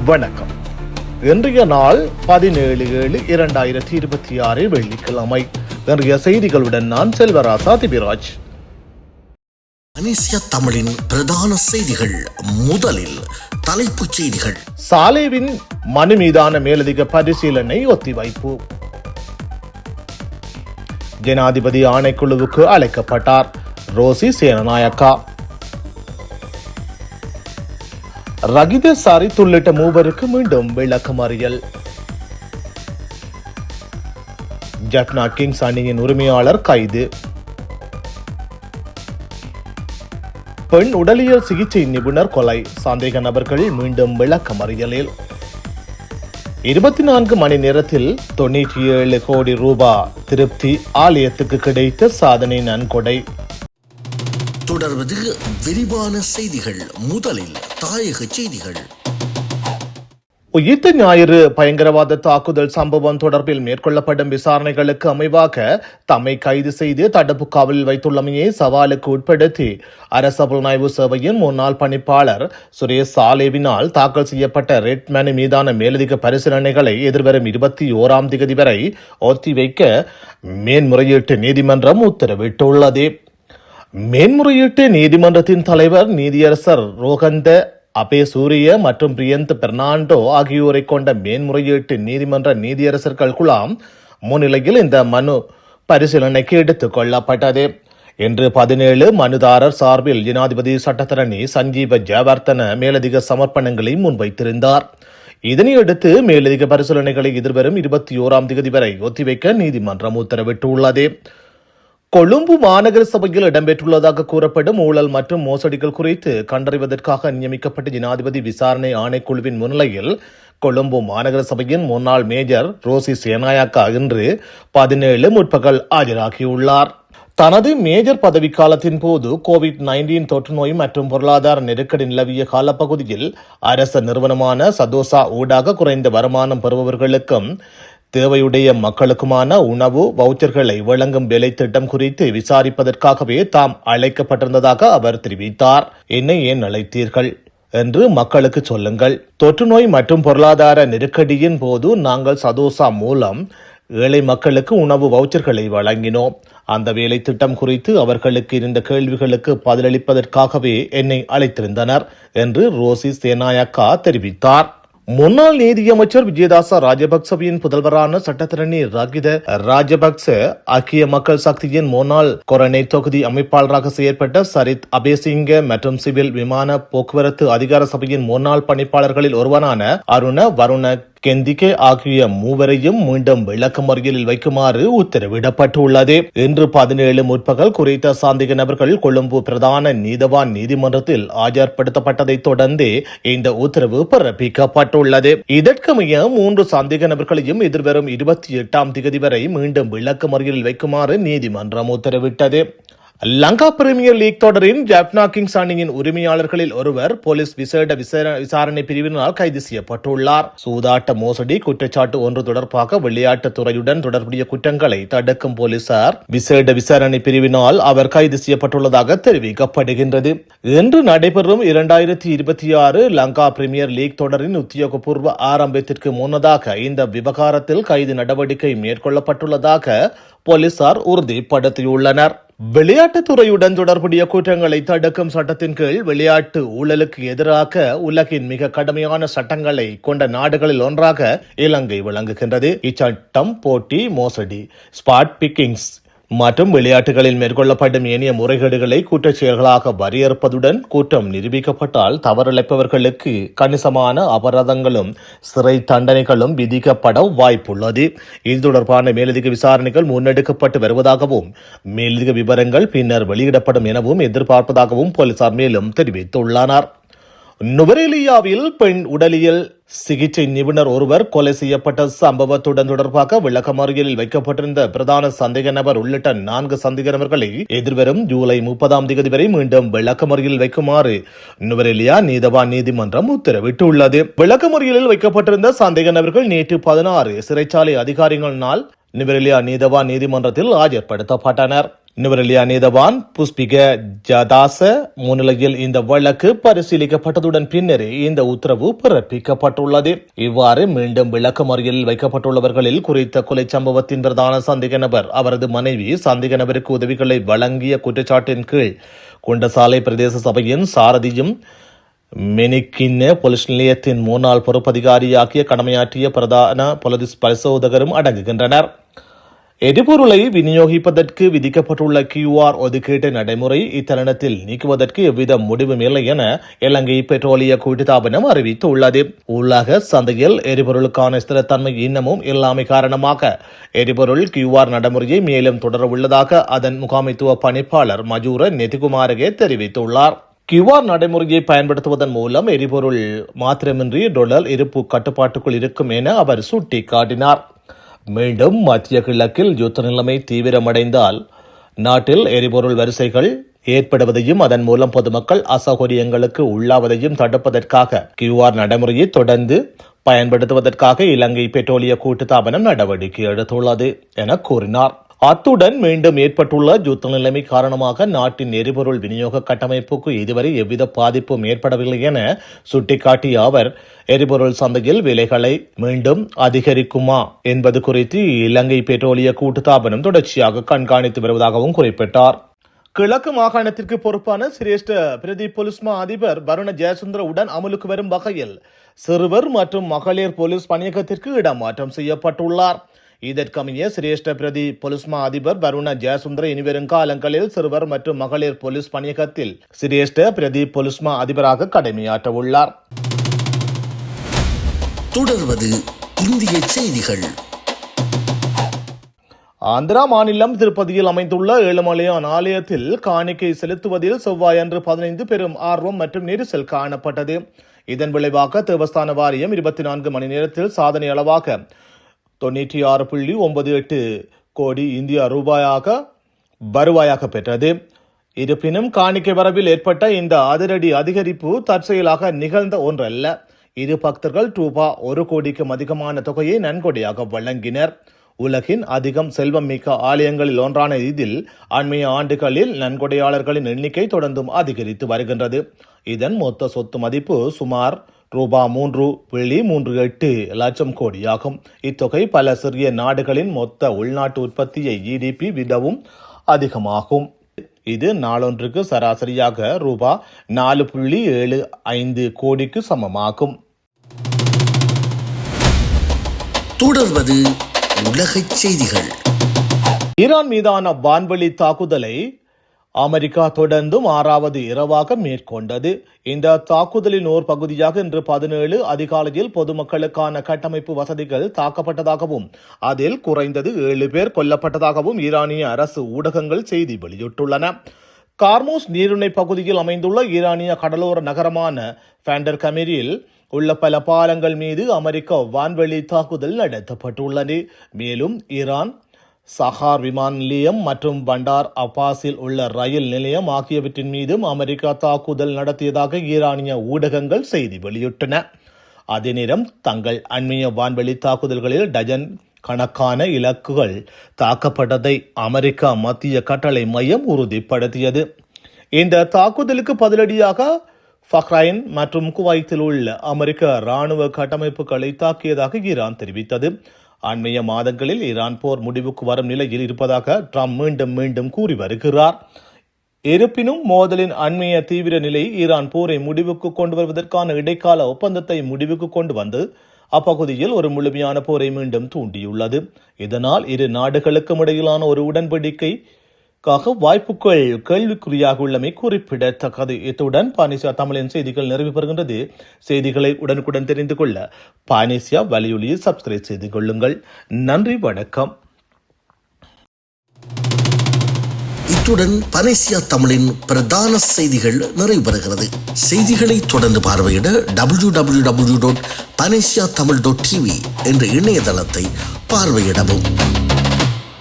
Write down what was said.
வணக்கம். இன்றைய நாள் 17/7/2026 வெள்ளிக்கிழமை. இன்றைய செய்திகளுடன் நான் செல்வராசா திபிராஜ். மலேசிய தமிழின் பிரதான செய்திகள். முதலில் தலைப்புச் செய்திகள். சாலேவின் மனு மீதான மேலதிக பரிசீலனை ஒத்திவைப்பு. ஜனாதிபதி ஆணைக்குழுவுக்கு அழைக்கப்பட்டார் ரோசி சேனநாயக்கா. ரகித சாரித் உள்ளிட்ட மூவருக்கு மீண்டும் விளக்கமறியல். ஜப்னா கிங்ஸ் அணியின் உரிமையாளர் கைது. பெண் உடலியல் சிகிச்சை நிபுணர் கொலை. சந்தேக நபர்கள் மீண்டும் விளக்கமறியலில். 24 மணி நேரத்தில் 97 கோடி ரூபாய் திருப்தி ஆலயத்துக்கு கிடைத்த சாதனை நன்கொடை. தொடர்வது விரிவான செய்திகள். முதலில் தாயக செய்திகள். உயிர்த்த ஞாயிறு பயங்கரவாத தாக்குதல் சம்பவம் தொடர்பில் மேற்கொள்ளப்படும் விசாரணைகளுக்கு அமைவாக தம்மை கைது செய்து தடுப்பு காவலில் வைத்துள்ளமையை சவாலுக்கு உட்படுத்தி அரச புலனாய்வு சேவையின் முன்னாள் பணிப்பாளர் சுரேஷ் சாலேவினால் தாக்கல் செய்யப்பட்ட ரெட் மனு மீதான மேலதிக பரிசீலனைகளை எதிர்வரும் 21ஆம் தேதி வரை ஒத்திவைக்க மேன்முறையீட்டு நீதிமன்றம் உத்தரவிட்டுள்ளது. மேன்முறையீட்டு நீதிமன்றத்தின் தலைவர் நீதியரசர் ரோகந்த அபேசூரிய மற்றும் பிரியந்த் பெர்னாண்டோ ஆகியோரை கொண்ட மேன்முறையீட்டு நீதிமன்ற நீதியரசர்கள் குழாம் முன்னிலையில் இந்த மனு பரிசீலனைக்கு எடுத்துக் கொள்ளப்பட்டது. இன்று 17 மனுதாரர் சார்பில் ஜனாதிபதி சட்டத்தரணி சஞ்சீவ ஜெயவர்தன மேலதிக சமர்ப்பணங்களை முன்வைத்திருந்தார். இதனையடுத்து மேலதிக பரிசீலனைகளை எதிர்வரும் 21ஆம் தேதி வரை ஒத்திவைக்க நீதிமன்றம் உத்தரவிட்டுள்ளது. கொழும்பு மாநகர சபையில் இடம்பெற்றுள்ளதாக கூறப்படும் ஊழல் மற்றும் மோசடிகள் குறித்து கண்டறிவதற்காக நியமிக்கப்பட்ட ஜனாதிபதி விசாரணை ஆணைக்குழுவின் முன்னிலையில் கொழும்பு மாநகர சபையின் முன்னாள் மேஜர் ரோசி சேனாயக்கா இன்று 17 முற்பகல் ஆஜராகியுள்ளார். தனது மேஜர் பதவிக்காலத்தின் போது கோவிட்-19 தொற்று நோய் மற்றும் பொருளாதார நெருக்கடி நிலவிய காலப்பகுதியில் அரச நிறுவனமான சதோசா ஊடாக குறைந்த வருமானம் பெறுபவர்களுக்கும் தேவையுடைய மக்களுக்குமான உணவு வவுச்சர்களை வழங்கும் வேலை திட்டம் குறித்து விசாரிப்பதற்காகவே தாம் அழைக்கப்பட்டிருந்ததாக அவர் தெரிவித்தார். என்னை ஏன் அழைத்தீர்கள் என்று மக்களுக்கு சொல்லுங்கள். தொற்று நோய் மற்றும் பொருளாதார நெருக்கடியின் போது நாங்கள் சதோசா மூலம் ஏழை மக்களுக்கு உணவு வவுச்சர்களை வழங்கினோம். அந்த வேலை திட்டம் குறித்து அவர்களுக்கு இருந்த கேள்விகளுக்கு பதிலளிப்பதற்காகவே என்னை அழைத்திருந்தனர் என்று ரோசி சேனாயக்கா தெரிவித்தார். முன்னாள் நீதியமைச்சர் விஜயதாச ராஜபக்சவின் புதல்வரான சட்டத்தரணி ரகித ராஜபக்ச ஐக்கிய மக்கள் சக்தியின் முன்னாள் கொரோனை தொகுதி அமைப்பாளராக செயற்பட்ட சரித் அபேசிங்க மற்றும் சிவில் விமான போக்குவரத்து அதிகார சபையின் முன்னாள் பணிப்பாளர்களில் ஒருவரான வருண கெந்திகே ஆகிய மூவரையும் மீண்டும் விளக்கமறியலில் வைக்குமாறு உத்தரவிடப்பட்டுள்ளது. இன்று 17 முற்பகல் குறித்த சந்தேக நபர்கள் கொழும்பு பிரதான நீதவான் நீதிமன்றத்தில் ஆஜர்படுத்தப்பட்டதை தொடர்ந்து இந்த உத்தரவு பிறப்பிக்கப்பட்டுள்ளது. இதற்கமைய 3 சந்தேக நபர்களையும் எதிர்வரும் 28ஆம் தேதி வரை மீண்டும் விளக்கமறியலில் வைக்குமாறு நீதிமன்றம் உத்தரவிட்டது. லங்கா பிரீமியர் லீக் தொடரின் ஜப்னா கிங்ஸ் அணியின் உரிமையாளர்களில் ஒருவர் போலீஸ் விசேட விசாரணை பிரிவினால் கைது செய்யப்பட்டுள்ளார். சூதாட்ட மோசடி குற்றச்சாட்டு ஒன்று தொடர்பாக விளையாட்டுத் துறையுடன் தொடர்புடைய குற்றங்களை தடுக்கும் போலீசார் விசேட விசாரணை பிரிவினால் அவர் கைது செய்யப்பட்டுள்ளதாக தெரிவிக்கப்படுகின்றது. இன்று நடைபெறும் 2026 லங்கா பிரீமியர் லீக் தொடரின் உத்தியோகபூர்வ ஆரம்பத்திற்கு முன்னதாக இந்த விவகாரத்தில் கைது நடவடிக்கை மேற்கொள்ளப்பட்டுள்ளதாக போலீசார் உறுதிப்படுத்தியுள்ளனர். விளையாட்டுத் துறையுடன் தொடர்புடைய குற்றங்களை தடுக்கும் சட்டத்தின் கீழ் விளையாட்டு ஊழலுக்கு எதிராக உலகின் மிக கடுமையான சட்டங்களை கொண்ட நாடுகளில் ஒன்றாக இலங்கை விளங்குகின்றது. இச்சட்டம் போட்டி மோசடி, ஸ்பாட் பிக்கிங்ஸ் மற்றும் விளையாட்டுகளில் மேற்கொள்ளப்படும் ஏனைய முறைகேடுகளை குற்றச் செயல்களாக வரையறுப்பதுடன் குற்றம் நிரூபிக்கப்பட்டால் தவறிழைப்பவர்களுக்கு கணிசமான அபராதங்களும் சிறை தண்டனைகளும் விதிக்கப்பட வாய்ப்புள்ளது. இது தொடர்பான மேலதிக விசாரணைகள் முன்னெடுக்கப்பட்டு வருவதாகவும் மேலதிக விவரங்கள் பின்னர் வெளியிடப்படும் எனவும் எதிர்பார்ப்பதாகவும் போலீசார் மேலும் தெரிவித்துள்ளனர். நுவரெலியாவில் பெண் உடலியல் சிகிச்சை நிபுணர் ஒருவர் கொலை செய்யப்பட்ட சம்பவத்துடன் தொடர்பாக விளக்கமறியலில் வைக்கப்பட்டிருந்த பிரதான சந்தேக நபர் உள்ளிட்ட 4 சந்தேக நபர்களை எதிர்வரும் ஜூலை 30ஆம் தேதி வரை மீண்டும் விளக்கமறியலில் வைக்குமாறு நுவரெலியா நீதவான் நீதிமன்றம் உத்தரவிட்டுள்ளது. விளக்கமறியலில் வைக்கப்பட்டிருந்த சந்தேக நபர்கள் நேற்று 16 சிறைச்சாலை அதிகாரிகளினால் நுவரெலியா நீதவான் நீதிமன்றத்தில் ஆஜர்படுத்தப்பட்டனர். நுவரெலியா நீதவான் புஷ்பிக ஜதாச முன்னிலையில் இந்த வழக்கு பரிசீலிக்கப்பட்டதுடன் பின்னரே இந்த உத்தரவு பிறப்பிக்கப்பட்டுள்ளது. இவ்வாறு மீண்டும் விளக்கமறியலில் வைக்கப்பட்டுள்ளவர்களில் குறித்த கொலை சம்பவத்தின் பிரதான சந்தேக நபர், அவரது மனைவி சந்தேக நபருக்கு உதவிகளை வழங்கிய குற்றச்சாட்டின் கீழ் குண்டசாலை பிரதேச சபையின் சாரதியும் மெனிக்கின்ன போலீஸ் நிலையத்தின் முன்னாள் பொறுப்பதிகாரியாகிய கடமையாற்றிய பிரதான போலீஸ் பரிசோதகரும் அடங்குகின்றனர். எரிபொருளை விநியோகிப்பதற்கு விதிக்கப்பட்டுள்ள QR ஒதுக்கீட்டு நடைமுறை இத்தருணத்தில் நீக்குவதற்கு எவ்வித முடிவும் இல்லை என இலங்கை பெட்ரோலிய கூட்டுத்தாபனம் அறிவித்துள்ளது. உலக சந்தையில் எரிபொருளுக்கான ஸ்திரத்தன்மை இன்னமும் இல்லாமை காரணமாக எரிபொருள் QR நடைமுறையை மேலும் தொடர உள்ளதாக அதன் முகாமைத்துவ பணிப்பாளர் மஜூர நெதிகுமாரகே தெரிவித்துள்ளார். QR நடைமுறையை பயன்படுத்துவதன் மூலம் எரிபொருள் மாத்திரமின்றி டொலர் இருப்பு கட்டுப்பாட்டுக்குள் இருக்கும் என அவர் சுட்டிக்காட்டினார். மீண்டும் மத்திய கிழக்கில் யுத்த நிலைமை தீவிரமடைந்தால் நாட்டில் எரிபொருள் வரிசைகள் ஏற்படுவதையும் அதன் மூலம் பொதுமக்கள் அசௌகரியங்களுக்கு உள்ளாவதையும் தடுப்பதற்காக QR நடைமுறையை தொடர்ந்து பயன்படுத்துவதற்காக இலங்கை பெட்ரோலிய கூட்டுத்தாபனம் நடவடிக்கை எடுத்துள்ளது என கூறினார். அத்துடன் மீண்டும் ஏற்பட்டுள்ள யுத்த நிலைமை காரணமாக நாட்டின் எரிபொருள் விநியோக கட்டமைப்புக்கு இதுவரை எவ்வித பாதிப்பும் ஏற்படவில்லை என சுட்டிக்காட்டிய அவர், எரிபொருள் சந்தையில் விலைகளை மீண்டும் அதிகரிக்குமா என்பது குறித்து இலங்கை பெட்ரோலிய கூட்டுத்தாபனம் தொடர்ச்சியாக கண்காணித்து வருவதாகவும் குறிப்பிட்டார். கிழக்கு மாகாணத்திற்கு பொறுப்பான சிரேஷ்ட பிரதி போலீஸ் மா அதிபர் வருண ஜெயசுந்தர உடன் அமலுக்கு வரும் வகையில் சிறுவர் மற்றும் மகளிர் போலீஸ் பணியகத்திற்கு இடமாற்றம் செய்யப்பட்டுள்ளார். இதற்கமைய சிரேஷ்ட பிரதி போலீஸ் மா அதிபர் வருண ஜெயசுந்தர இனிவரும் காலங்களில் சிறுவர் மற்றும் மகளிர் போலீஸ் பணியகத்தில் சிரேஷ்ட பிரதி போலீஸ் மா அதிபராக கடமையாற்ற உள்ளார். தொடர்வது இந்திய செய்திகள். ஆந்திரா மாநிலம் திருப்பதியில் அமைந்துள்ள ஏழுமலையான் ஆலயத்தில் காணிக்கை செலுத்துவதில் செவ்வாயன்று 15 பெரும் ஆர்வம் மற்றும் நெரிசல் காணப்பட்டது. இதன் விளைவாக தேவஸ்தான வாரியம் 24 மணி நேரத்தில் சாதனை அளவாக 96.98 கோடி இந்திய ரூபாயாக வருவாயாக பெற்றது. இருப்பினும் காணிக்கை வரவில் ஏற்பட்ட இந்த அதிரடி அதிகரிப்பு தற்செயலாக நிகழ்ந்த ஒன்றல்ல. இது பக்தர்கள் ரூபாய் 1 கோடிக்கும் அதிகமான தொகையை நன்கொடையாக வழங்கினர். உலகின் அதிகம் செல்வம் மிக்க ஆலயங்களில் ஒன்றான இதில் அண்மைய ஆண்டுகளில் நன்கொடையாளர்களின் எண்ணிக்கை தொடர்ந்தும் அதிகரித்து வருகின்றது. இதன் மொத்த சொத்து மதிப்பு சுமார் ரூபாய் 3.38 லட்சம் கோடியாகும். இத்தொகை பல சிறிய நாடுகளின் மொத்த உள்நாட்டு உற்பத்தியை GDP விடவும் அதிகமாகும். இது நாளொன்றுக்கு சராசரியாக ரூபாய் 4.75 கோடிக்கு சமமாகும். தொடர்வது உலகச் செய்திகள். ஈரான் மீதான வான்வெளி தாக்குதலை அமெரிக்கா தொடர்ந்தும் 6வது இரவாக மேற்கொண்டது. இந்த தாக்குதலின் ஓர் பகுதியாக இன்று 17 அதிகாலையில் பொதுமக்களுக்கான கட்டமைப்பு வசதிகள் தாக்கப்பட்டதாகவும் அதில் குறைந்தது 7 பேர் கொல்லப்பட்டதாகவும் ஈரானிய அரசு ஊடகங்கள் செய்தி வெளியிட்டுள்ளன. கார்மூஸ் நீரிணை பகுதியில் அமைந்துள்ள ஈரானிய கடலோர நகரமான ஃபேண்டர் கமீரில் உள்ள பல பாலங்கள் மீது அமெரிக்கா வான்வெளி தாக்குதல் நடத்தப்பட்டுள்ளது. மேலும் ஈரான் சஹார் விமான நிலையம் மற்றும் பண்டார் அப்பாஸில் உள்ள ரயில் நிலையம் ஆகியவற்றின் மீதும் அமெரிக்கா தாக்குதல் நடத்தியதாக ஈரானிய ஊடகங்கள் செய்தி வெளியிட்டன. அதே நேரம் தங்கள் அண்மைய வான்வெளி தாக்குதல்களில் டஜன் கணக்கான இலக்குகள் தாக்கப்பட்டதை அமெரிக்கா மத்திய கட்டளை மையம் உறுதிப்படுத்தியது. இந்த தாக்குதலுக்கு பதிலடியாக பஹ்ரைன் மற்றும் குவைத்தில் உள்ள அமெரிக்க ராணுவ கட்டமைப்புகளை தாக்கியதாக ஈரான் தெரிவித்தது. அண்மைய மாதங்களில் ஈரான் போர் முடிவுக்கு வரும் நிலையில் இருப்பதாக ட்ரம்ப் மீண்டும் மீண்டும் கூறி வருகிறார். இருப்பினும் மோதலின் அண்மைய தீவிர நிலை ஈரான் போரை முடிவுக்கு கொண்டு வருவதற்கான இடைக்கால ஒப்பந்தத்தை முடிவுக்கு கொண்டு வந்து அப்பகுதியில் ஒரு முழுமையான போரை மீண்டும் தூண்டியுள்ளது. இதனால் இரு நாடுகளுக்கும் இடையிலான ஒரு உடன்படிக்கைக்காக வாய்ப்புகள் கேள்விக்குறியாக உள்ளமை குறிப்பிடத்தக்கது. இத்துடன் பானிசியா தமிழின் செய்திகள் நிறைவு பெறுகின்றது. செய்திகளை உடனுக்குடன் தெரிந்து கொள்ள பானிசியா வலையொலியை சப்ஸ்கிரைப் செய்து கொள்ளுங்கள். நன்றி, வணக்கம். இத்துடன் பனேசியா தமிழின் பிரதான செய்திகள் நிறைவு பெறுகிறது. செய்திகளை தொடர்ந்து பார்வையிட www.panesiatamil.tv என்ற இணையதளத்தை பார்வையிடவும்.